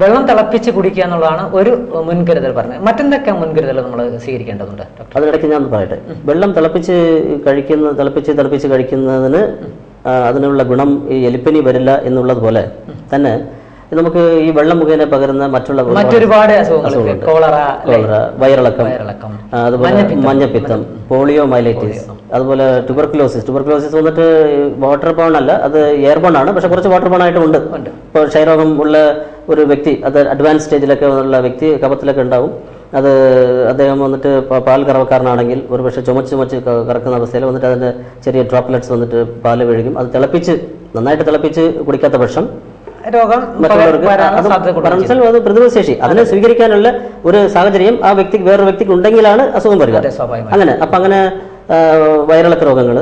വെള്ളം തിളപ്പിച്ച് കുടിക്കുക എന്നുള്ളതാണ് ഒരു മുൻകരുതൽ പറഞ്ഞത്. മറ്റെന്തൊക്കെ മുൻകരുതൽ നമ്മൾ സ്വീകരിക്കേണ്ടതുണ്ട്? അതിനിടയ്ക്ക് ഞാൻ പറയട്ടെ, വെള്ളം തിളപ്പിച്ച് കഴിക്കുന്നതിന് അതിനുള്ള ഗുണം ഈ എലിപ്പനി വരില്ല എന്നുള്ളതുപോലെ തന്നെ നമുക്ക് ഈ വെള്ളം മുഖേന പകരുന്ന മറ്റൊരുപാട് അസുഖങ്ങളുണ്ട്. കോളറ, വയറിളക്കം, അതുപോലെ മഞ്ഞപ്പിത്തം, പോളിയോ മൈലൈറ്റിസ്, അതുപോലെ ട്യൂബർക്കുലോസിസ് വന്നിട്ട് വാട്ടർ ബോൺ അല്ല, അത് എയർ ബോൺ ആണ്, പക്ഷെ കുറച്ച് വാട്ടർ ബോൺ ആയിട്ടും ഉണ്ട്. ഇപ്പോൾ ക്ഷയരോഗം ഉള്ള ഒരു വ്യക്തി, അത് അഡ്വാൻസ് സ്റ്റേജിലൊക്കെ ഉള്ള വ്യക്തി കഫത്തിലൊക്കെ ഉണ്ടാവും. അത് അദ്ദേഹം വന്നിട്ട് പാൽ കറവക്കാരനാണെങ്കിൽ ഒരു പക്ഷേ ചുമച്ച് കറക്കുന്ന അവസ്ഥയിൽ വന്നിട്ട് അതിൻ്റെ ചെറിയ ഡ്രോപ്ലെറ്റ്സ് വന്നിട്ട് പാല് വീഴും. അത് നന്നായിട്ട് തിളപ്പിച്ച് കുടിക്കാത്ത പക്ഷം രോഗം അത് പ്രതിരോധശേഷി അതിനെ സ്വീകരിക്കാനുള്ള ഒരു സാഹചര്യം ആ വ്യക്തിക്ക് വേറൊരു വ്യക്തിക്ക് ഉണ്ടെങ്കിലാണ് അസുഖം വരിക. അങ്ങനെ വയറിളക്ക രോഗങ്ങൾ,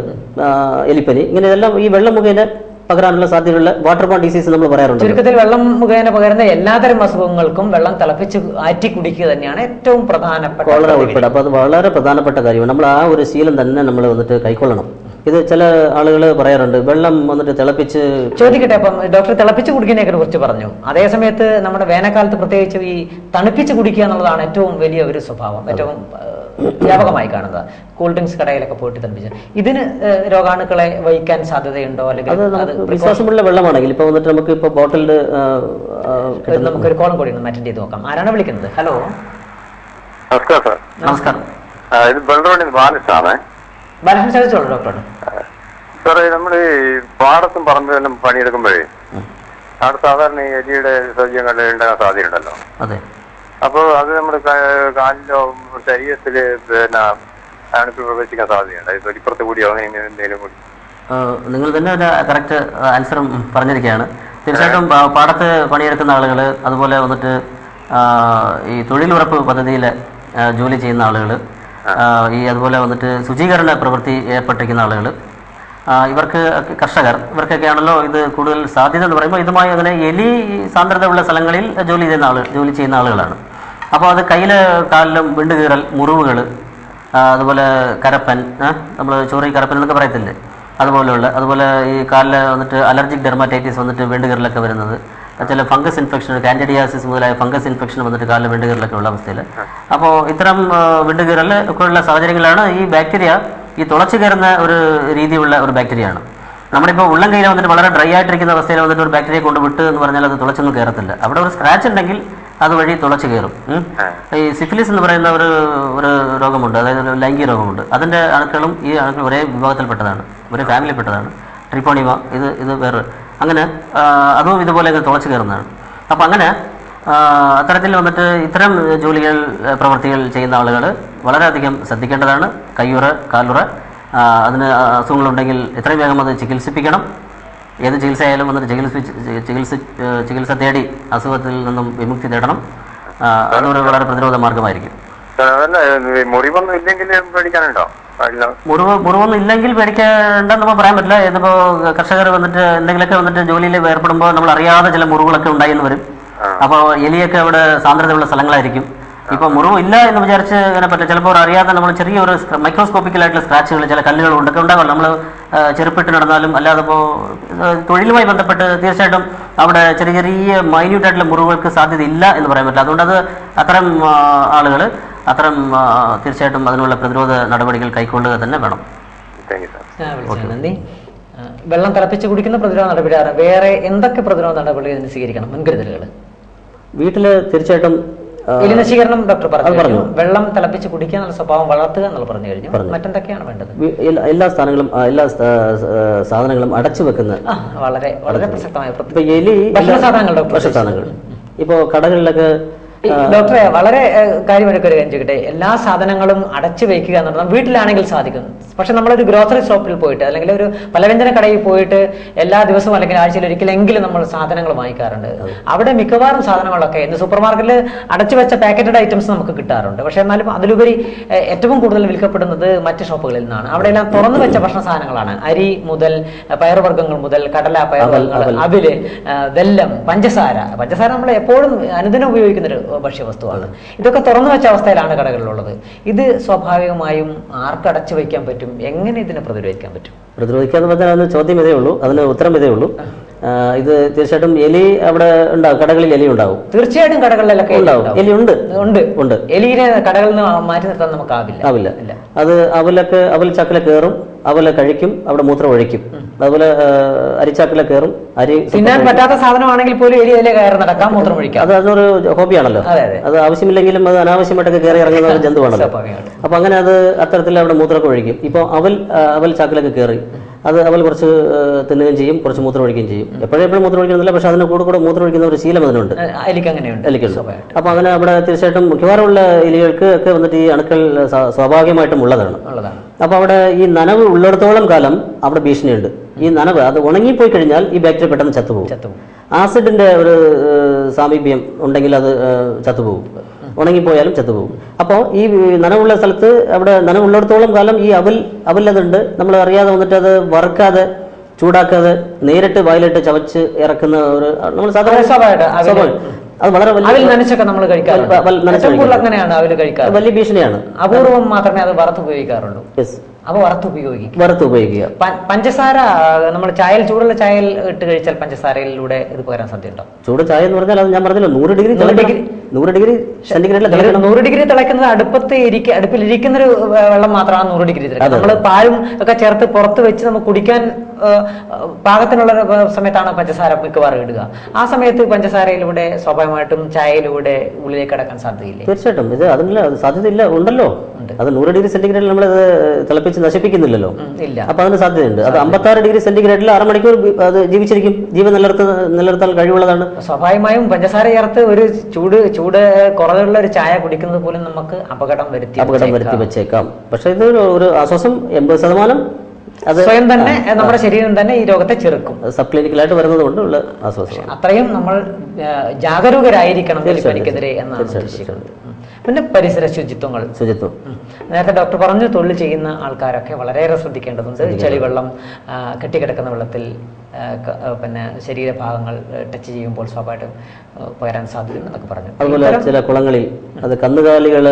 എലിപ്പനി, ഇങ്ങനെ ഇതെല്ലാം ഈ വെള്ളം മുഖേന പകരാനുള്ള സാധ്യതയുള്ള വാട്ടർ ബോൺ ഡിസീസ് നമ്മൾ പറയാറുണ്ട്. ചുരുക്കത്തിൽ വെള്ളം മുഖേന പകരുന്ന എല്ലാതരം അസുഖങ്ങൾക്കും വെള്ളം തിളപ്പിച്ച് ആറ്റി കുടിക്കുക തന്നെയാണ് ഏറ്റവും പ്രധാനപ്പെട്ട, കോളറ ഉൾപ്പെടെ. അപ്പോൾ അത് വളരെ പ്രധാനപ്പെട്ട കാര്യമാണ്. നമ്മൾ ആ ഒരു ശീലം തന്നെ നമ്മൾ വന്നിട്ട് കൈക്കൊള്ളണം. ഇത് ചില ആളുകൾ പറയാറുണ്ട്, വെള്ളം വന്നിട്ട് തിളപ്പിച്ച്. ചോദിക്കട്ടെ, അപ്പം ഡോക്ടർ തിളപ്പിച്ച് കുടിക്കുന്നതിനെ കുറിച്ച് പറഞ്ഞു. അതേസമയത്ത് നമ്മുടെ വേനൽക്കാലത്ത് പ്രത്യേകിച്ച് ഈ തണുപ്പിച്ച് കുടിക്കുക എന്നുള്ളതാണ് ഏറ്റവും വലിയ ഒരു സ്വഭാവം, ഏറ്റവും വ്യാപകമായി കാണുന്നത്. കൂൾ ഡ്രിങ്ക്സ് കടയിലൊക്കെ പോയിട്ട് തണുപ്പിച്ച് ഇതിന് രോഗാണുക്കളെ വഹിക്കാൻ സാധ്യതയുണ്ടോ? അല്ലെങ്കിൽ വിശ്വാസമുള്ള വെള്ളമാണെങ്കിൽ ഇപ്പൊ വന്നിട്ട് നമുക്ക് ഇപ്പൊ ബോട്ടിലില് നമുക്കൊരു കോളം കൂടി ഒന്ന് അറ്റൻഡ് ചെയ്ത് നോക്കാം. ആരാണ് വിളിക്കുന്നത്? ഹലോ, നമസ്കാരം. ഇത് ബാലകൃഷ്ണൻ ചോദിച്ചോളൂ ഡോക്ടറോട്. സാറേ, നമ്മൾ ഈ പാടത്തും പറമ്പിലെല്ലാം പണിയെടുക്കുമ്പോഴേ അവിടെ സാധാരണ ഈ എലിയുടെ സൗകര്യങ്ങൾ ഉണ്ടാകാൻ സാധ്യതയുണ്ടല്ലോ. അതെ. അപ്പോൾ അത് നമ്മുടെ കാലിലോ ശരീരത്തില് പിന്നെ അണുക്കൾ പ്രവേശിക്കാൻ സാധ്യതയുണ്ട്. തൊലിപ്പുറത്ത് കൂടിയോ അങ്ങനെ എന്തെങ്കിലും കൂടി? നിങ്ങൾ തന്നെ ഒരു കറക്റ്റ് ആൻസറും പറഞ്ഞിരിക്കുകയാണ്. തീർച്ചയായിട്ടും പാടത്ത് പണിയെടുക്കുന്ന ആളുകൾ, അതുപോലെ വന്നിട്ട് ഈ തൊഴിലുറപ്പ് പദ്ധതിയിൽ ജോലി ചെയ്യുന്ന ആളുകൾ, അതുപോലെ വന്നിട്ട് ശുചീകരണ പ്രവൃത്തി ഏർപ്പെട്ടിരിക്കുന്ന ആളുകൾ, ഇവർക്കൊക്കെയാണല്ലോ ഇത് കൂടുതൽ സാധ്യത എന്ന് പറയുമ്പോൾ. ഇതുമായി അങ്ങനെ എലി സാന്ദ്രതയുള്ള സ്ഥലങ്ങളിൽ ജോലി ചെയ്യുന്ന ആളുകളാണ്. അപ്പോൾ അത് കയ്യില് കാലിലും വിണ്ടുകീറൽ, മുറിവുകൾ, അതുപോലെ കരപ്പൻ, നമ്മൾ ചോറി കരപ്പൻ എന്നൊക്കെ പറയത്തില്ലേ, അതുപോലെ ഈ കാലിൽ വന്നിട്ട് അലർജിക് ഡെർമറ്റൈറ്റിസ് വന്നിട്ട് വിണ്ടുകീറലൊക്കെ വരുന്നത്, ചില ഫംഗസ് ഇൻഫെക്ഷൻ, കാൻഡിഡിയാസിസ് മുതലായ ഫംഗസ് ഇൻഫെക്ഷൻ വന്നിട്ട് കാലിൽ വിണ്ടുകീറലൊക്കെ ഉള്ള അവസ്ഥയിൽ. അപ്പോൾ ഇത്തരം വിണ്ടുകീറൽ ഒക്കെ ഉള്ള സാഹചര്യങ്ങളാണ് ഈ ബാക്ടീരിയ, ഈ തുളച്ചു കയറുന്ന ഒരു രീതിയുള്ള ഒരു ബാക്ടീരിയയാണ്. നമ്മളിപ്പോൾ ഉള്ളം കയ്യിൽ വന്നിട്ട് വളരെ ഡ്രൈ ആയിട്ടിരിക്കുന്ന അവസ്ഥയിൽ വന്നിട്ട് ഒരു ബാക്ടീരിയ കൊണ്ടുവിട്ട് എന്ന് പറഞ്ഞാൽ അത് തുളച്ചൊന്നും കയറത്തില്ല. അവിടെ ഒരു സ്ക്രാച്ച് ഉണ്ടെങ്കിൽ അതുവഴി തുളച്ചു കയറും. ഈ സിഫിലിസ് എന്ന് പറയുന്ന ഒരു രോഗമുണ്ട്, അതായത് ലൈംഗിക രോഗമുണ്ട്. അതിൻ്റെ അണുക്കളും ഈ അണുക്കൾ ഒരേ വിഭാഗത്തിൽപ്പെട്ടതാണ്, ഒരേ ഫാമിലിയിൽപ്പെട്ടതാണ്. ട്രിപ്പോണിമ ഇത് വേറെ, അങ്ങനെ അതും ഇതുപോലെ തുളച്ചു കയറുന്നതാണ്. അപ്പം അങ്ങനെ അത്തരത്തിൽ വന്നിട്ട് ഇത്തരം പ്രവൃത്തികൾ ചെയ്യുന്ന ആളുകൾ വളരെയധികം ശ്രദ്ധിക്കേണ്ടതാണ്. കയ്യുറ, കാലുറ, അതിന് അസുഖങ്ങളുണ്ടെങ്കിൽ എത്രയും വേഗം അത് ചികിത്സിപ്പിക്കണം. ഏത് ചികിത്സയായാലും വന്നിട്ട് ചികിത്സ തേടി അസുഖത്തിൽ നിന്നും വിമുക്തി നേടണം. അതൊരു വളരെ പ്രതിരോധ മാർഗമായിരിക്കും. മുറിവൊന്നും ഇല്ലെങ്കിൽ പേടിക്കേണ്ടെന്ന് നമ്മൾ പറയാൻ പറ്റില്ല. ഇതിപ്പോ കർഷകർ വന്നിട്ട് എന്തെങ്കിലുമൊക്കെ വന്നിട്ട് ജോലിയിൽ ഏർപ്പെടുമ്പോൾ നമ്മൾ അറിയാതെ ചില മുറിവുകളൊക്കെ ഉണ്ടായെന്ന് വരും. അപ്പോൾ എലിയൊക്കെ അവിടെ സാന്ദ്രതയുള്ള സ്ഥലങ്ങളായിരിക്കും. ഇപ്പോൾ മുറിവ് ഇല്ല എന്ന് വിചാരിച്ച് അങ്ങനെ പറ്റില്ല. ചിലപ്പോൾ അറിയാതെ നമ്മൾ ചെറിയൊരു മൈക്രോസ്കോപ്പിക്കലായിട്ടുള്ള സ്ക്രാച്ചുകൾ, ചില കല്ലുകൾ കൊണ്ടൊക്കെ ഉണ്ടാകുമല്ലോ. നമ്മൾ ചെറുപ്പിട്ട് നടന്നാലും അല്ലാതെ ഇപ്പോൾ തൊഴിലുമായി ബന്ധപ്പെട്ട് തീർച്ചയായിട്ടും അവിടെ ചെറിയ മൈന്യൂട്ടായിട്ടുള്ള മുറിവുകൾക്ക് സാധ്യത ഇല്ല എന്ന് പറയാൻ പറ്റില്ല. അതുകൊണ്ട് അത്തരം ആളുകൾ തീർച്ചയായിട്ടും അതിനുള്ള പ്രതിരോധ നടപടികൾ കൈക്കൊള്ളുക തന്നെ വേണം. നന്ദി. വെള്ളം തിളപ്പിച്ച് കുടിക്കുന്ന പ്രതിരോധ നടപടിയാണ്. വേറെ എന്തൊക്കെ പ്രതിരോധ നടപടികൾ സ്വീകരിക്കണം, മുൻകരുതലുകൾ? വീട്ടില് തീർച്ചയായിട്ടും എലി നശീകരണം ഡോക്ടർ പറഞ്ഞു. വെള്ളം തിളപ്പിച്ച് കുടിക്കുക എന്നുള്ള സ്വഭാവം വളർത്തുക എന്നുള്ള പറഞ്ഞു കഴിഞ്ഞു. മറ്റെന്തൊക്കെയാണ് വേണ്ടത്? എല്ലാ സാധനങ്ങളും അടച്ചു വെക്കുന്ന വളരെ വളരെ പ്രസക്തമായ ഭക്ഷ്യസാധനങ്ങൾ ഇപ്പോ കടകളിലൊക്കെ. ഡോക്ടറെ, വളരെ കാര്യമായിട്ട് ഒരു കാര്യം ചോദിക്കട്ടെ. എല്ലാ സാധനങ്ങളും അടച്ചു വെക്കുക എന്ന് പറഞ്ഞാൽ വീട്ടിലാണെങ്കിൽ സാധിക്കും. പക്ഷെ നമ്മളൊരു ഗ്രോസറി ഷോപ്പിൽ പോയിട്ട് അല്ലെങ്കിൽ ഒരു പലവ്യഞ്ജന കടയിൽ പോയിട്ട് എല്ലാ ദിവസവും അല്ലെങ്കിൽ ആഴ്ചയിൽ ഒരിക്കലെങ്കിലും നമ്മൾ സാധനങ്ങൾ വാങ്ങിക്കാറുണ്ട്. അവിടെ മിക്കവാറും സാധനങ്ങളൊക്കെ ഇന്ന് സൂപ്പർ മാർക്കറ്റിൽ അടച്ചു വെച്ച പാക്കറ്റഡ് ഐറ്റംസ് നമുക്ക് കിട്ടാറുണ്ട്. പക്ഷെ എന്നാലും അതിലുപരി ഏറ്റവും കൂടുതൽ വിൽക്കപ്പെടുന്നത് മറ്റ് ഷോപ്പുകളിൽ നിന്നാണ്. അവിടെ എല്ലാം തുറന്നു വെച്ച ഭക്ഷണ സാധനങ്ങളാണ്. അരി മുതൽ പയറുവർഗ്ഗങ്ങൾ മുതൽ കടല, പയറുവർഗ്ഗങ്ങൾ, അവില്, വെല്ലം, പഞ്ചസാര നമ്മൾ എപ്പോഴും അനുദിനം ഉപയോഗിക്കുന്നൊരു ഭക്ഷ്യവസ്തുവാണ്. ഇതൊക്കെ തുറന്നു വെച്ച അവസ്ഥയിലാണ് കടകളിലുള്ളത്. ഇത് സ്വാഭാവികമായും ആർക്ക് അടച്ചു വയ്ക്കാൻ പറ്റും? എങ്ങനെ ഇതിനെ പ്രതിരോധിക്കാൻ പറ്റും? പ്രതിരോധിക്കാന്ന് പറഞ്ഞാൽ അതിന് ചോദ്യം ഇതേ ഉള്ളൂ, അതിന് ഉത്തരം ഇതേ ഉള്ളൂ. ഇത് തീർച്ചയായിട്ടും എലി അവിടെ ഉണ്ടാവും, കടകളിൽ എലി ഉണ്ടാവും. തീർച്ചയായിട്ടും കടകളിലൊക്കെ ഉണ്ടാവും, എലി ഉണ്ട്. എലിയെ കടകളിൽ നിന്ന് മാറ്റി നിർത്താൻ നമുക്കാവില്ല. അത് അവൽ ചാക്കിലെ കയറും, അവലെ കഴിക്കും, അവിടെ മൂത്രം ഒഴിക്കും. അതുപോലെ അരിച്ചാക്കിലെ കയറും, അരി തിന്നാൻ പറ്റാത്ത സാധനമാണെങ്കിൽ പോലും എലി അതിലെ കയറി നടക്കാം, മൂത്രം ഒഴിക്കാം. അതൊരു ഹോബിയാണല്ലോ. അത് ആവശ്യമില്ലെങ്കിലും അത് അനാവശ്യമായിട്ടൊക്കെ കയറി ഇറങ്ങുന്ന ഒരു ജന്തുവാണല്ലോ. അപ്പൊ അങ്ങനെ അത് അത്തരത്തിൽ അവിടെ മൂത്രമൊക്കെ ഒഴിക്കും. ഇപ്പൊ അവൽ ചാക്കിലൊക്കെ കയറി അത് അവൽ കുറച്ച് തിന്നുകയും ചെയ്യും, കുറച്ച് മൂത്രം ഒഴിക്കുകയും ചെയ്യും. എപ്പോഴും മൂത്രം ഒഴിക്കുന്നില്ല, പക്ഷെ അതിന് കൂടെ മൂത്രം ഒഴിക്കുന്ന ഒരു ശീലം അതിനുണ്ട്, എലിക്കുണ്ട്. അപ്പൊ അങ്ങനെ അവിടെ തീർച്ചയായിട്ടും മിക്കവാറുമുള്ള എലികൾക്ക് ഒക്കെ വന്നിട്ട് ഈ അണുക്കൾ സ്വാഭാവികമായിട്ടും ഉള്ളതാണ്. അപ്പൊ അവിടെ ഈ നനവ് ഉള്ളിടത്തോളം കാലം അവിടെ ഭീഷണിയുണ്ട്. ഈ നനവ് അത് ഉണങ്ങിപ്പോയി കഴിഞ്ഞാൽ ഈ ബാക്ടീരിയ പെട്ടെന്ന് ചത്തുപോകും. ആസിഡിന്റെ ഒരു സാമീപ്യം ഉണ്ടെങ്കിൽ അത് ചത്തുപോകും, ഉണങ്ങിപ്പോയാലും ചത്തുപോകും. അപ്പോൾ ഈ നനവുള്ള സ്ഥലത്ത് അവിടെ നനവുള്ളിടത്തോളം കാലം ഈ അവല്ലതുണ്ട്. നമ്മൾ അറിയാതെ വന്നിട്ട് അത് വറുക്കാതെ ചൂടാക്കാതെ നേരിട്ട് വായിലിട്ട് ചവച്ച് ഇറക്കുന്ന ഒരു നമ്മൾ സാധാരണ അത് വളരെ വലിയ ഭീഷണിയാണ്. അപൂർവം മാത്രമേ അത് വറുത്ത് ഉപയോഗിക്കാറുള്ളൂ. അപ്പൊ വറുത്ത് ഉപയോഗിക്കുക. പഞ്ചസാര നമ്മൾ ചായയിൽ, ചൂടുള്ള ചായയിൽ ഇട്ട് കഴിച്ചാൽ പഞ്ചസാരയിലൂടെ ഇത് പകരാൻ സാധ്യതയുണ്ടോ? ചൂട് ചായ എന്ന് പറഞ്ഞാൽ അത് ഞാൻ പറഞ്ഞല്ലോ 100 ഡിഗ്രി സെന്റിഗ്രേഡിൽ 100 ഡിഗ്രി തിളക്കുന്നത് അടുപ്പിലിരിക്കുന്നൊരു വെള്ളം മാത്രമാണ് 100 ഡിഗ്രി തിളക്കുന്നത്. നമ്മൾ പാലും ഒക്കെ ചേർത്ത് പുറത്ത് വെച്ച് നമുക്ക് കുടിക്കാൻ പാകത്തിനുള്ള സമയത്താണ് പഞ്ചസാര മിക്കവാറും ഇടുക. ആ സമയത്ത് പഞ്ചസാരയിലൂടെ സ്വാഭാവികമായിട്ടും ചായയിലൂടെ ഉള്ളിലേക്ക് കടക്കാൻ സാധ്യതയില്ല. തീർച്ചയായിട്ടും ഇത് അതിനുള്ള സാധ്യതയില്ല, ഉണ്ടല്ലോ. അത് 100 ഡിഗ്രി സെന്റിഗ്രേഡിൽ നമ്മളത് തിളപ്പിച്ച് നശിപ്പിക്കുന്നില്ലല്ലോ. അപ്പൊ അതിന് സാധ്യതയുണ്ട്. അത് 56 ഡിഗ്രി സെന്റിഗ്രേഡിൽ 6 മണിക്കൂർ അത് ജീവിച്ചിരിക്കും. ജീവൻ നിലനിർത്താൻ കഴിവുള്ളതാണ്. സ്വാഭാവികമായും പഞ്ചസാര ചേർത്ത് ഒരു ചൂട് കുറവുള്ള ഒരു ചായ കുടിക്കുന്നത് പോലും നമുക്ക് അപകടം വരുത്തി വെച്ചേക്കാം. പക്ഷെ ഇത് ഒരു ആശ്വാസം 80% അത് സ്വയം തന്നെ നമ്മുടെ ശരീരം തന്നെ ഈ രോഗത്തെ ചെറുക്കും. സബ് ക്ലിനിക്കലായിട്ട് വരുന്നത് കൊണ്ടുള്ള ആശ്വാസം. അത്രയും നമ്മൾ ജാഗരൂകരായിരിക്കണം എലിപ്പനിക്കെതിരെ എന്നാണ് ഉദ്ദേശിക്കുന്നത്. പിന്നെ പരിസര ശുചിത്വം. നേരത്തെ ഡോക്ടർ പറഞ്ഞു, തൊഴിൽ ചെയ്യുന്ന ആൾക്കാരൊക്കെ വളരെയേറെ ശ്രദ്ധിക്കേണ്ടതുണ്ട്. ചെളിവെള്ളം കെട്ടിക്കിടക്കുന്ന വെള്ളത്തിൽ പിന്നെ ശരീരഭാഗങ്ങൾ ടച്ച് ചെയ്യുമ്പോൾ സ്വാഭാവികം പകരാൻ സാധ്യതയുണ്ടെന്നൊക്കെ പറഞ്ഞു. അതുപോലെ ചില കുളങ്ങളിൽ, അത് കന്നുകാലികൾ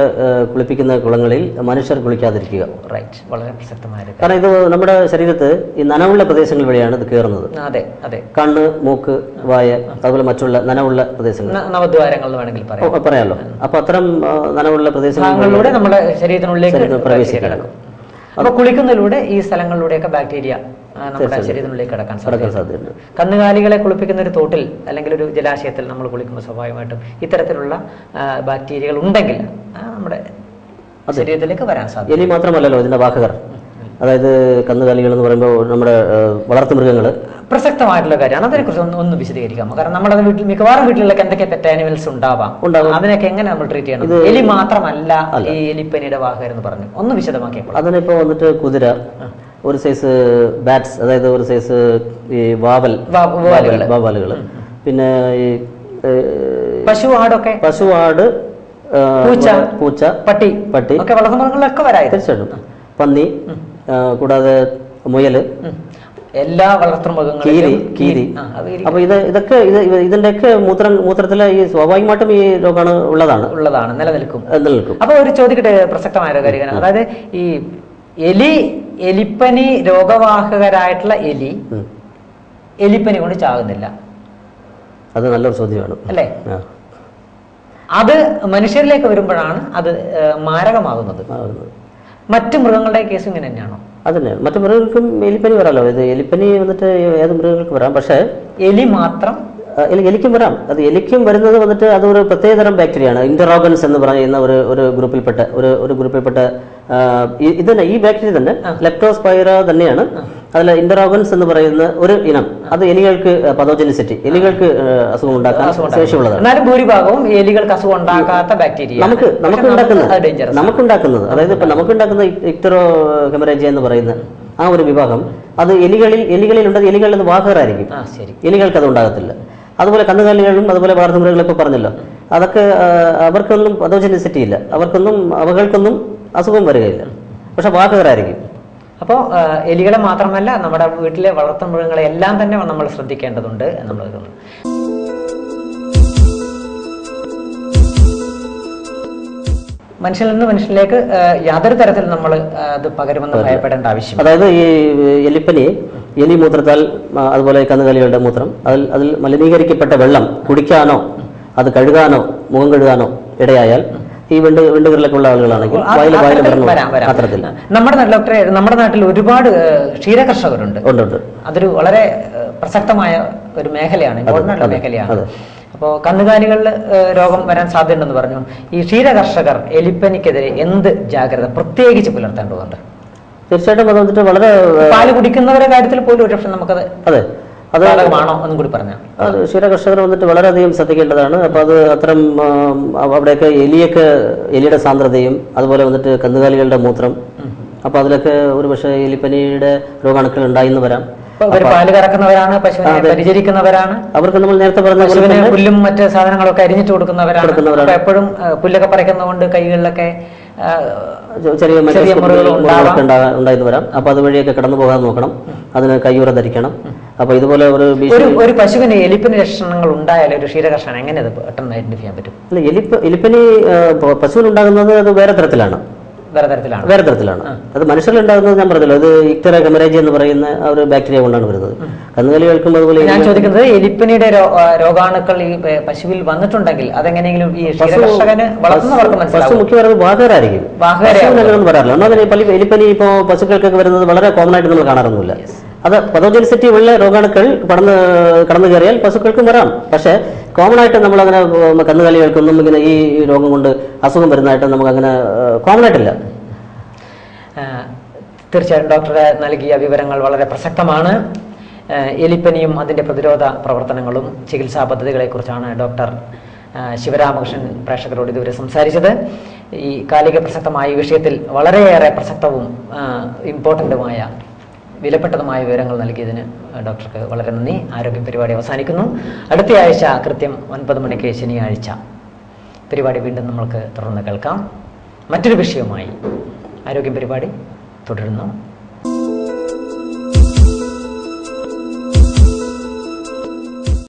കുളിപ്പിക്കുന്ന കുളങ്ങളിൽ മനുഷ്യർ കുളിക്കാതിരിക്കുക. റൈറ്റ്, വളരെ പ്രസക്തമായ. കാരണം ഇത് നമ്മുടെ ശരീരത്ത് ഈ നനവുള്ള പ്രദേശങ്ങൾ വഴിയാണ് ഇത് കയറുന്നത്. അതെ. കണ്ണ്, മൂക്ക്, വായ, അതുപോലെ മറ്റുള്ള നനവുള്ള പ്രദേശങ്ങൾ, നവദ്വാരങ്ങൾ വേണമെങ്കിൽ പറയാമല്ലോ. അപ്പൊ അത്തരം നനവുള്ള പ്രദേശങ്ങളിലൂടെ നമ്മുടെ ശരീരത്തിനുള്ളിലേക്ക് പ്രവേശിക്കണം. അപ്പൊ കുളിക്കുന്നതിലൂടെ ഈ സ്ഥലങ്ങളിലൂടെയൊക്കെ ബാക്ടീരിയ നമ്മുടെ ശരീരത്തിനുള്ളിലേക്ക് കടക്കാൻ സാധ്യതയുണ്ട്. കന്നുകാലികളെ കുളിപ്പിക്കുന്ന ഒരു തോട്ടിൽ അല്ലെങ്കിൽ ഒരു ജലാശയത്തിൽ നമ്മൾ കുളിക്കുമ്പോൾ സ്വാഭാവികമായിട്ടും ഇത്തരത്തിലുള്ള ബാക്ടീരിയകൾ ഉണ്ടെങ്കിൽ നമ്മുടെ ശരീരത്തിലേക്ക് വരാൻ സാധ്യത. എലി മാത്രമല്ലല്ലോ ഇതിന്റെ വാഹകർ. അതായത് കന്നുകാലികൾ എന്ന് പറയുമ്പോൾ നമ്മുടെ വളർത്തുമൃഗങ്ങൾ പ്രസക്തമായിട്ടുള്ള കാര്യമാണ്. അതിനെക്കുറിച്ച് ഒന്ന് വിശദീകരിക്കാമോ? കാരണം നമ്മുടെ വീട്ടിൽ മിക്കവാറും വീട്ടിലൊക്കെ എന്തൊക്കെ പെറ്റ് ആനിമൽസ് ഉണ്ടാവാം, അതിനൊക്കെ എങ്ങനെ നമ്മൾ ട്രീറ്റ് ചെയ്യണം? എലി മാത്രമല്ല ഈ എലിപ്പനിയുടെ വാഹകർ എന്ന് പറഞ്ഞു, ഒന്ന് വിശദമാക്കിയപ്പോൾ. അതിനിപ്പോ വന്നിട്ട് കുതിര, ഒരു സൈസ് ബാറ്റ്സ്, അതായത് ഒരു സൈസ് ഈ വാവലുകൾ, പിന്നെ ഈ പശു, ആട്, പൂച്ച, പട്ടി ഒക്കെ വളർത്തുമൃഗങ്ങളിലൊക്കെ വരാം. തീർച്ചയായിട്ടും പന്നി, കൂടാതെ മുയല്, എല്ലാ വളർത്തുമൃഗങ്ങളും, കീരി. അപ്പൊ ഇതിന്റെയൊക്കെ മൂത്രത്തില് ഈ സ്വാഭാവികമായിട്ടും ഈ രോഗാണു ഉള്ളതാണ്, നിലനിൽക്കും. അപ്പൊ ഒരു ചോദിക്കട്ടെ, പ്രസക്തമായ കാര്യം, അതായത് ഈ എലിപ്പനി രോഗവാഹകരായിട്ടുള്ള എലിപ്പനി കൊണ്ട് ചാകുന്നില്ല. അത് നല്ലൊരു ചോദ്യമാണ് അല്ലേ? അത് മനുഷ്യരിലേക്ക് വരുമ്പോഴാണ് അത് മാരകമാകുന്നത്. മറ്റു മൃഗങ്ങളുടെ കേസ് ഇങ്ങനെ തന്നെയാണോ? അതന്നെ, മറ്റു മൃഗങ്ങൾക്കും എലിപ്പനി വരാമല്ലോ. ഇത് എലിപ്പനി വന്നിട്ട് ഏത് മൃഗങ്ങൾക്ക് വരാം. പക്ഷേ എലിക്കും വരാം. അത് എലിക്കും വരുന്നത് വന്നിട്ട് അതൊരു പ്രത്യേകതരം ബാക്ടീരിയയാണ്. ഇന്ററോഗൻസ് എന്ന് പറയുന്ന ഒരു ഗ്രൂപ്പിൽപ്പെട്ട ഈ ബാക്ടീരിയ തന്നെ ലെപ്റ്റോസ്പൈറ തന്നെയാണ്. അതിൽ ഇന്ററോഗൻസ് എന്ന് പറയുന്ന ഒരു ഇനം, അത് എലികൾക്ക് പതോജനിസിറ്റി, എലികൾക്ക് അസുഖം ഉണ്ടാക്കാൻ ശേഷിയുള്ളതാണ്. എന്നാലും ഭൂരിഭാഗവും എലികൾക്ക് അസുഖം ഉണ്ടാക്കാത്ത ബാക്ടീരിയ നമുക്കുണ്ടാക്കുന്നത്, അതായത് ഇപ്പൊ നമുക്കുണ്ടാക്കുന്ന ഇക്ടറോ ഹെമറേജിയ എന്ന് പറയുന്ന ആ ഒരു വിഭാഗം, അത് എലികളിലുണ്ട്. എലികളിൽ നിന്ന് വാഹകരായിരിക്കും, എലികൾക്ക് അത് ഉണ്ടാകത്തില്ല. അതുപോലെ കന്നുകാലികളും അതുപോലെ വളർത്തുമൃഗങ്ങളൊക്കെ പറഞ്ഞല്ലോ, അതൊക്കെ അവർക്കൊന്നും പതോജനിസിറ്റി ഇല്ല, അവകൾക്കൊന്നും അസുഖം വരികയില്ല, പക്ഷെ വാഹകരായിരിക്കും. അപ്പോൾ എലികളെ മാത്രമല്ല നമ്മുടെ വീട്ടിലെ വളർത്തുമൃഗങ്ങളെ എല്ലാം തന്നെ നമ്മൾ ശ്രദ്ധിക്കേണ്ടതുണ്ട് നമ്മൾ തോന്നുന്നു. മനുഷ്യനിൽ നിന്ന് മനുഷ്യനിലേക്ക് യാതൊരു തരത്തിൽ നമ്മൾ അത് പകരുമെന്ന് ഭയപ്പെടേണ്ട ആവശ്യം. അതായത് ഈ എലിപ്പനി എലി മൂത്രത്താൽ അതുപോലെ കന്നുകാലികളുടെ മൂത്രം അതിൽ മലിനീകരിക്കപ്പെട്ട വെള്ളം കുടിക്കാനോ അത് കഴുകാനോ മുഖം കഴുകാനോ ഇടയായാൽ ഈ വെണ്ടുകീറലൊക്കെ ഉള്ള ആളുകളാണെങ്കിൽ അത്തരത്തിൽ നമ്മുടെ നാട്ടിൽ ഒരുപാട് ക്ഷീരകർഷകരുണ്ട്. അതൊരു വളരെ പ്രസക്തമായ ഒരു മേഖലയാണ്, ഇമ്പോർട്ടൻ്റ് മേഖലയാണ്. അപ്പോൾ കന്നുകാലികളിൽ രോഗം വരാൻ സാധ്യതയുണ്ടെന്ന് പറഞ്ഞു. ഈ ക്ഷീരകർഷകർ എലിപ്പനിക്കെതിരെ എന്ത് ജാഗ്രത പ്രത്യേകിച്ച് പുലർത്തേണ്ടതുണ്ട്? തീർച്ചയായിട്ടും അത് വന്നിട്ട് വളരെ പാല് കുടിക്കുന്നവരുടെ കാര്യത്തിൽ പോലും ഒരു പക്ഷേ നമുക്കത് അത് ആണോ എന്നും കൂടി പറഞ്ഞാൽ അത് ക്ഷീരകർഷകർ വന്നിട്ട് വളരെയധികം ശ്രദ്ധിക്കേണ്ടതാണ്. അപ്പോൾ അത് അത്തരം അവിടെയൊക്കെ എലിയുടെ സാന്ദ്രതയും അതുപോലെ വന്നിട്ട് കന്നുകാലികളുടെ മൂത്രം, അപ്പോൾ അതിലൊക്കെ ഒരു പക്ഷേ എലിപ്പനിയുടെ രോഗാണുക്കൾ ഉണ്ടായിന്ന് വരാം. പാല് കറക്കുന്നവരാണ്, പശുവിനെ പരിചരിക്കുന്നവരാണ്, അവർക്ക് നമ്മൾ നേരത്തെ പറഞ്ഞ പശുവിന് പുല്ലും മറ്റ് സാധനങ്ങളൊക്കെ അരിഞ്ഞിട്ട് കൊടുക്കുന്നവരാണ്. എപ്പോഴും പുല്ലൊക്കെ പറിക്കുന്നതുകൊണ്ട് കൈകളിലൊക്കെ ചെറിയ ഉണ്ടായിരുന്നു വരാം. അപ്പൊ അതുവഴിയൊക്കെ കടന്നു പോകാൻ നോക്കണം. അതിന് കയ്യുറ ധരിക്കണം. അപ്പൊ ഇതുപോലെ ഒരു പശുവിന് എലിപ്പനി ലക്ഷണങ്ങൾ ഉണ്ടായാലും ഒരു ക്ഷീരകർഷകൻ എങ്ങനെ അത് പെട്ടെന്ന് ഐഡന്റിഫൈ ചെയ്യാൻ പറ്റും? എലിപ്പനി പശുവിനുണ്ടാകുന്നത് അത് വേറെ തരത്തിലാണ്. അത് മനുഷ്യരിലുണ്ടാകുന്നത് ഞാൻ പറഞ്ഞല്ലോ, അത് ഇക്ടറ ഹെമറേജ് എന്ന് പറയുന്ന ഒരു ബാക്ടീരിയ കൊണ്ടാണ് വരുന്നത്. കന്നുകാലികൾക്കും അതുപോലെ. ഞാൻ ചോദിക്കുന്നത് എലിപ്പനിയുടെ രോഗാണുക്കൾ ഈ പശുവിൽ വന്നിട്ടുണ്ടെങ്കിൽ അതെങ്ങനെയെങ്കിലും ഈ ക്ഷീരകർഷകന് വളർത്തുന്നവർക്ക് മനസ്സിലാവും. പശു മുഖ്യമായിട്ട് വാഹകരായിരിക്കും, പറയാറില്ല. എന്നാൽ എലിപ്പനി ഇപ്പോൾ പശുക്കൾക്കൊക്കെ വരുന്നത് വളരെ കോമൺ ആയിട്ട് നമ്മൾ കാണാറൊന്നുമില്ല. അത് പതോജനിസിറ്റി ഉള്ള രോഗാണുക്കൾ കടന്നു കയറിയാൽ പശുക്കൾക്കും വരാം. പക്ഷേ കോമൺ ആയിട്ട് നമ്മളങ്ങനെ കന്നുകാലികൾക്കൊന്നും ഇങ്ങനെ ഈ രോഗം കൊണ്ട് അസുഖം വരുന്നതായിട്ട് നമുക്കങ്ങനെ കോമൺ ആയിട്ടില്ല. തീർച്ചയായും ഡോക്ടറെ നൽകിയ വിവരങ്ങൾ വളരെ പ്രസക്തമാണ്. എലിപ്പനിയും അതിൻ്റെ പ്രതിരോധ പ്രവർത്തനങ്ങളും ചികിത്സാ പദ്ധതികളെക്കുറിച്ചാണ് ഡോക്ടർ ശിവരാമകൃഷ്ണൻ പ്രേക്ഷകരോട് ഇതുവരെ സംസാരിച്ചത്. ഈ കാലിക പ്രസക്തമായ ഈ വിഷയത്തിൽ വളരെയേറെ പ്രസക്തവും ഇമ്പോർട്ടൻറ്റുമായ വിലപ്പെട്ടതുമായ വിവരങ്ങൾ നൽകിയതിന് ഡോക്ടർക്ക് വളരെ നന്ദി. ആരോഗ്യം പരിപാടി അവസാനിക്കുന്നു. അടുത്ത ആഴ്ച കൃത്യം 9 മണിക്ക് ശനിയാഴ്ച പരിപാടി വീണ്ടും നമ്മൾക്ക് തുടർന്ന് കേൾക്കാം. മറ്റൊരു വിഷയവുമായി ആരോഗ്യം പരിപാടി തുടരുന്നു.